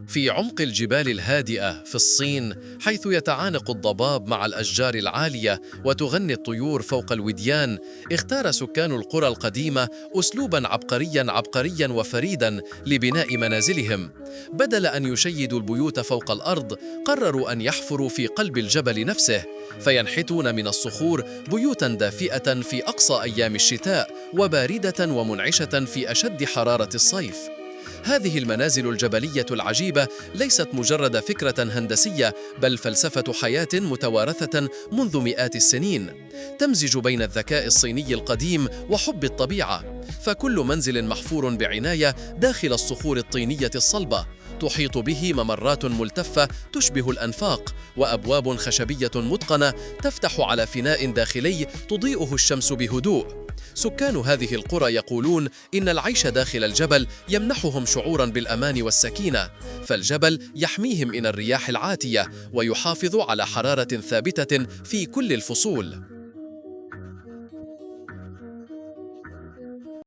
في عمق الجبال الهادئة في الصين، حيث يتعانق الضباب مع الأشجار العالية وتغني الطيور فوق الوديان، اختار سكان القرى القديمة أسلوباً عبقرياً وفريداً لبناء منازلهم. بدل أن يشيدوا البيوت فوق الأرض، قرروا أن يحفروا في قلب الجبل نفسه، فينحتون من الصخور بيوتاً دافئة في أقصى أيام الشتاء وباردة ومنعشة في أشد حرارة الصيف. هذه المنازل الجبلية العجيبة ليست مجرد فكرة هندسية، بل فلسفة حياة متوارثة منذ مئات السنين، تمزج بين الذكاء الصيني القديم وحب الطبيعة. فكل منزل محفور بعناية داخل الصخور الطينية الصلبة، تحيط به ممرات ملتفة تشبه الأنفاق، وأبواب خشبية متقنة تفتح على فناء داخلي تضيئه الشمس بهدوء. سكان هذه القرى يقولون إن العيش داخل الجبل يمنحهم شعوراً بالأمان والسكينة، فالجبل يحميهم من الرياح العاتية ويحافظ على حرارة ثابتة في كل الفصول.